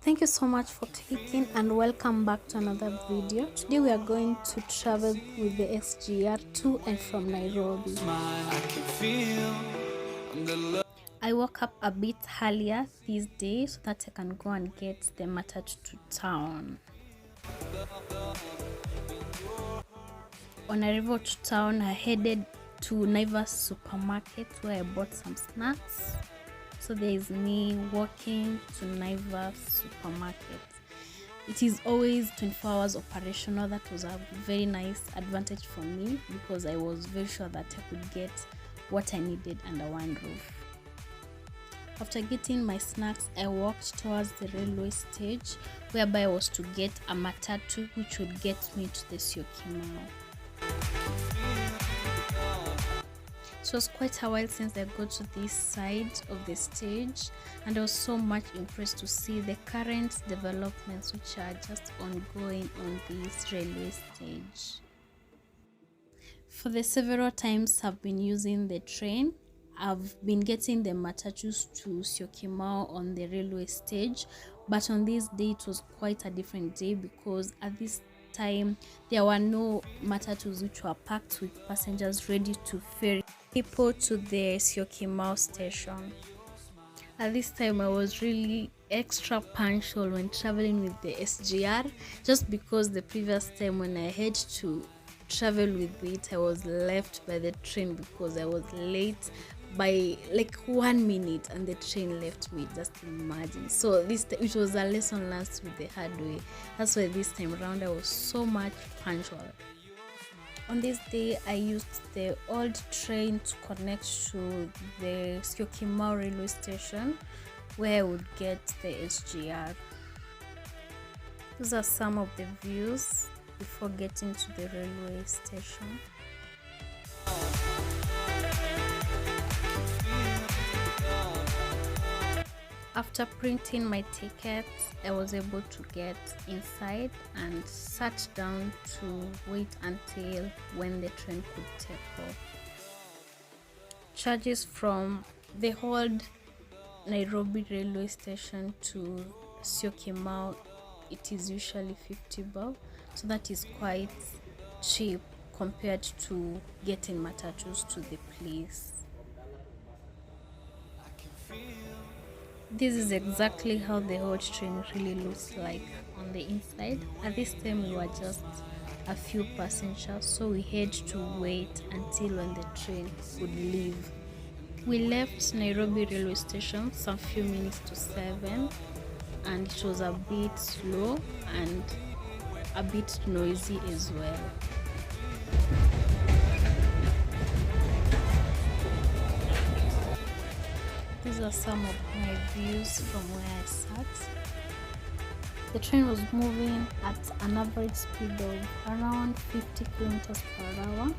Thank you so much for clicking and welcome back to another video. Today we are going to travel with the SGR to and from Nairobi. I woke up a bit earlier this day so that I can go and get the matatus to town. On arrival to town, I headed to Naivas supermarket where I bought some snacks. So there is me walking to Naivas supermarket. It is always 24 hours operational. That was a very nice advantage for me because I was very sure that I could get what I needed under one roof. After getting my snacks, I walked towards the railway stage whereby I was to get a matatus which would get me to the Syokimau. It was quite a while since I got to this side of the stage, and I was so much impressed to see the current developments which are just ongoing on this railway stage. For the several times I've been using the train, I've been getting the matatus to Syokimau on the railway stage, but on this day it was quite a different day because at this time there were no matatus which were packed with passengers ready to ferry people to the Syokimau station. At this time I was really extra punctual when traveling with the SGR, just because the previous time when I had to travel with it I was left by the train because I was late by like 1 minute and the train left me. Just imagine. So it was a lesson learned with the hard way. That's why this time around I was so much punctual. On this day I used the old train to connect to the Syokimau railway station where I would get the SGR. These are some of the views before getting to the railway station. After printing my ticket, I was able to get inside and sat down to wait until when the train could take off. Charges from the old Nairobi railway station to Syokimau, it is usually 50 bob, so that is quite cheap compared to getting matatus to the place. This is exactly how the old train really looks like on the inside. At this time we were just a few passengers, so we had to wait until when the train would leave. We left Nairobi railway station some few minutes to 7, and it was a bit slow and a bit noisy as well. These are some of my views from where I sat. The train was moving at an average speed of around 50 kilometers per hour,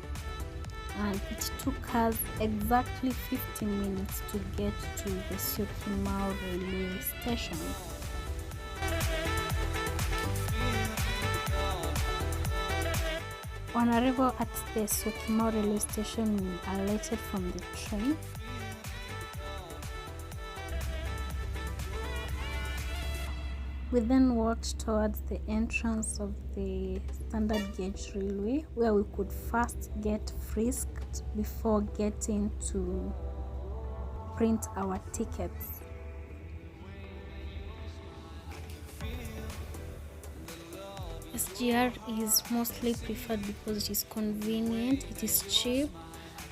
and it took us exactly 15 minutes to get to the Syokimau railway station. On arrival at the Syokimau railway station, we alighted from the train. We then walked towards the entrance of the standard gauge railway where we could first get frisked before getting to print our tickets. SGR is mostly preferred because it is convenient, it is cheap,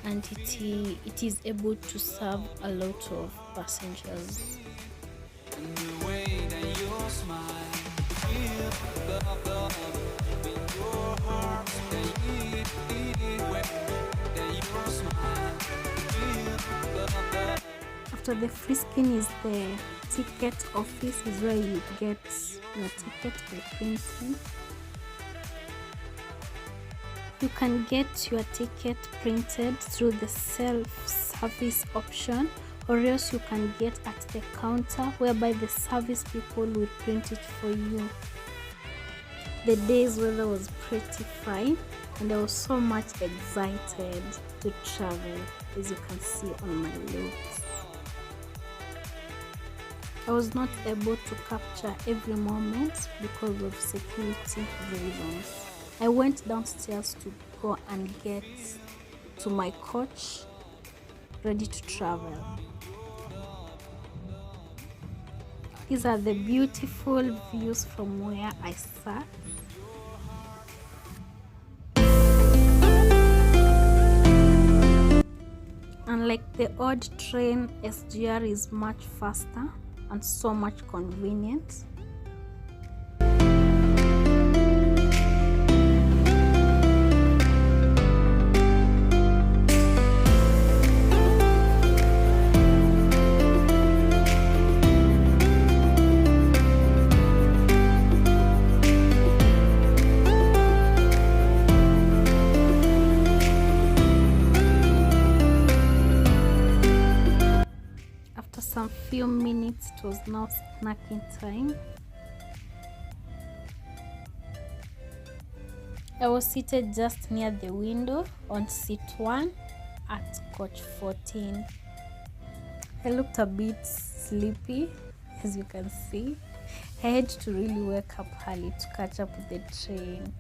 and it is able to serve a lot of passengers. After the frisking is the ticket office, is where you get your ticket by printing. You can get your ticket printed through the self-service option, or else you can get at the counter whereby the service people will print it for you. The day's weather was pretty fine and I was so much excited to travel, as you can see on my looks. I was not able to capture every moment because of security reasons. I went downstairs to go and get to my coach, ready to travel. These are the beautiful views from where I sat. Unlike the old train, SGR is much faster and so much convenient. Some few minutes, it was now snacking time. I was seated just near the window on seat 1 at coach 14. I looked a bit sleepy, as you can see. I had to really wake up early to catch up with the train.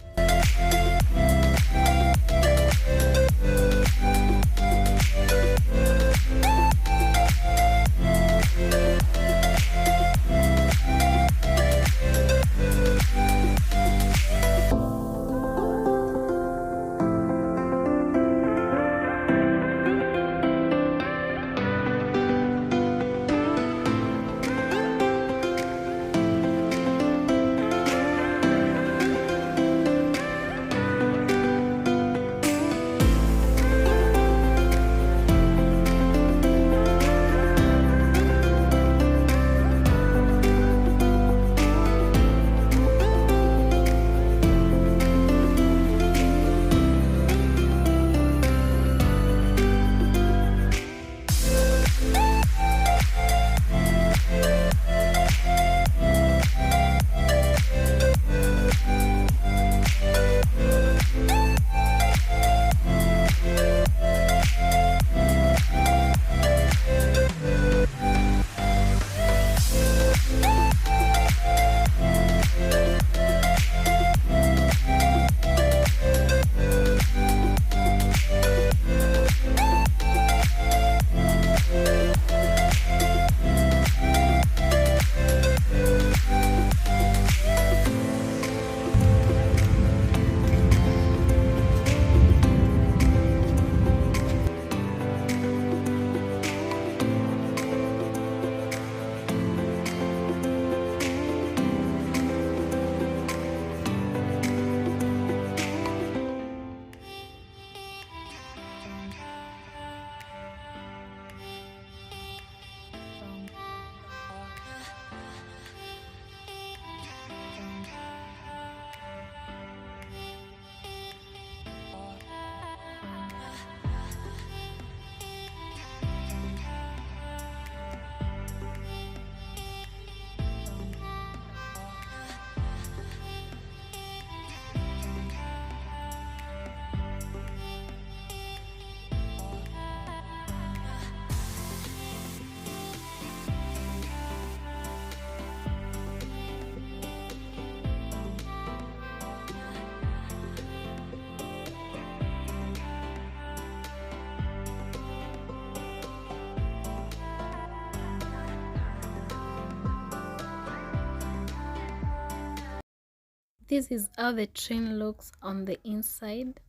This is how the train looks on the inside.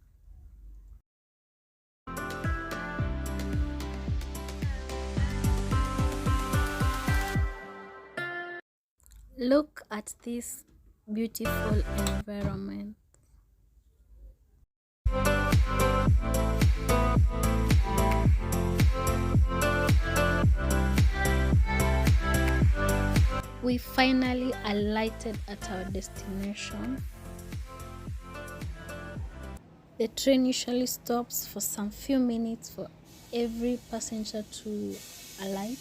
Look at this beautiful environment. We finally alighted at our destination. The train usually stops for some few minutes for every passenger to alight.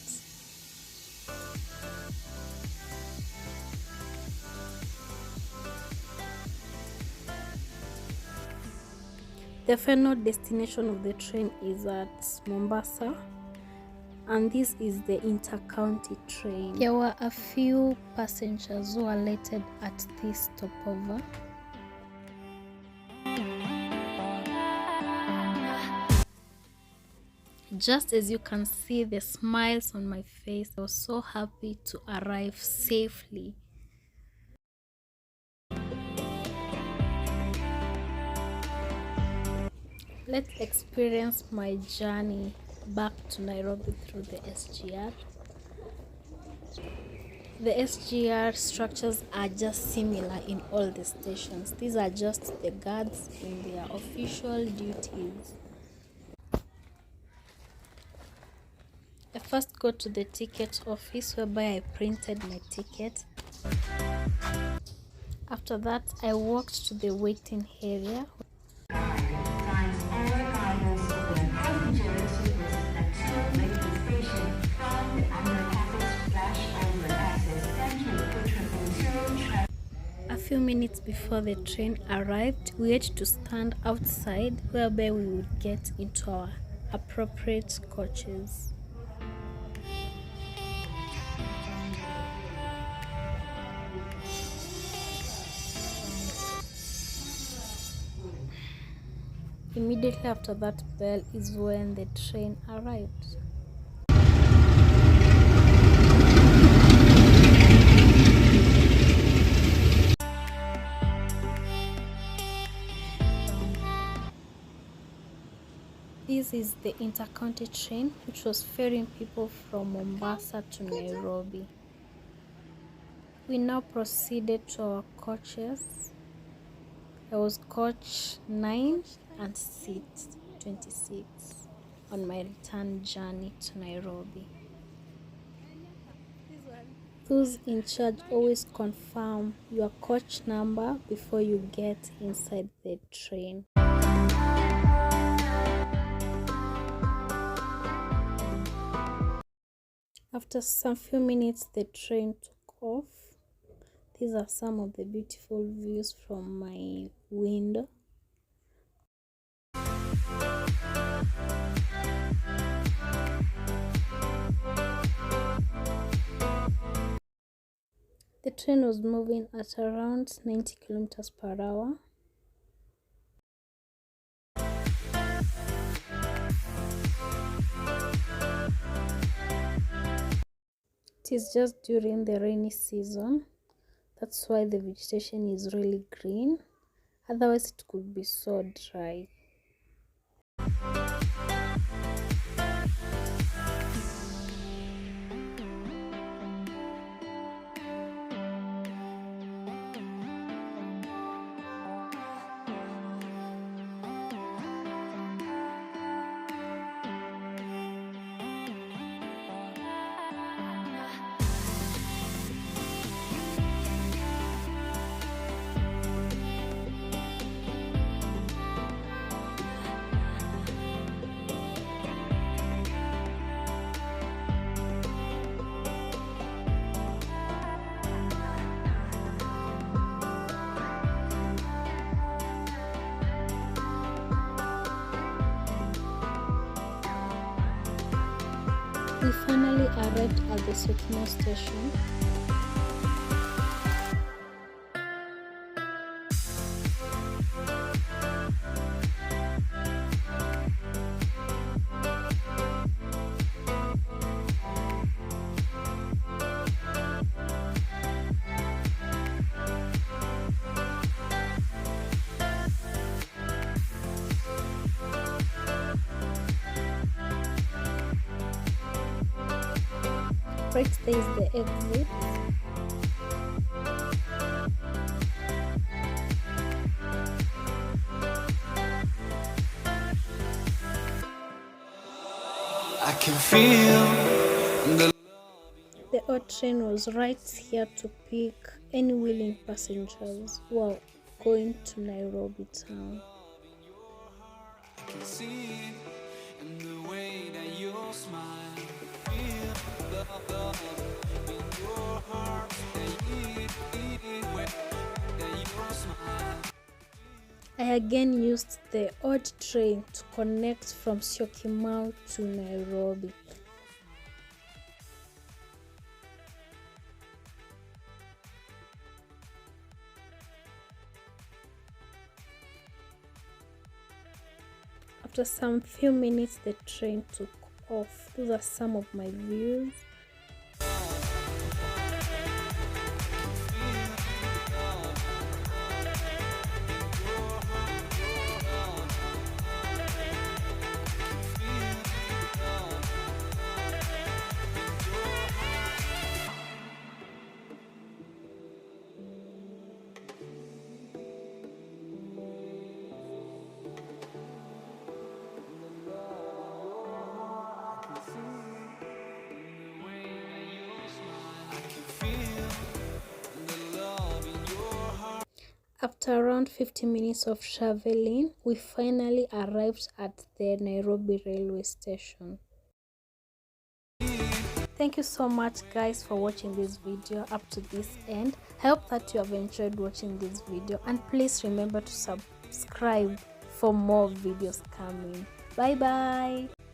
The final destination of the train is at Mombasa, and this is the intercounty train. There were a few passengers who were alighted at this stopover. Just as you can see the smiles on my face, I was so happy to arrive safely. Let's experience my journey back to Nairobi through the SGR. The SGR structures are just similar in all the stations. These are just the guards in their official duties. I first go to the ticket office whereby I printed my ticket. After that, I walked to the waiting area. A few minutes before the train arrived, we had to stand outside whereby we would get into our appropriate coaches. Immediately after that bell is when the train arrived. This is the intercounty train which was ferrying people from Mombasa to Nairobi. We now proceeded to our coaches. I was coach 9 and seat 26 on my return journey to Nairobi. Those in charge always confirm your coach number before you get inside the train. After some few minutes, the train took off. These are some of the beautiful views from my window. The train was moving at around 90 kilometers per hour. It is just during the rainy season. That's why the vegetation is really green. Otherwise, it could be so dry. We finally arrived at the Syokimau station. Right there is the exit. I can feel the old train was right here to pick any willing passengers who are going to Nairobi town. I can see it in the way that you smile. Feel the love in your heart. That you smile. I again used the old train to connect from Syokimau to Nairobi. After some few minutes, the train took off. Those are some of my views. After around 50 minutes of traveling, we finally arrived at the Nairobi railway station. Thank you so much guys for watching this video up to this end. I hope that you have enjoyed watching this video, and please remember to subscribe for more videos coming. Bye bye.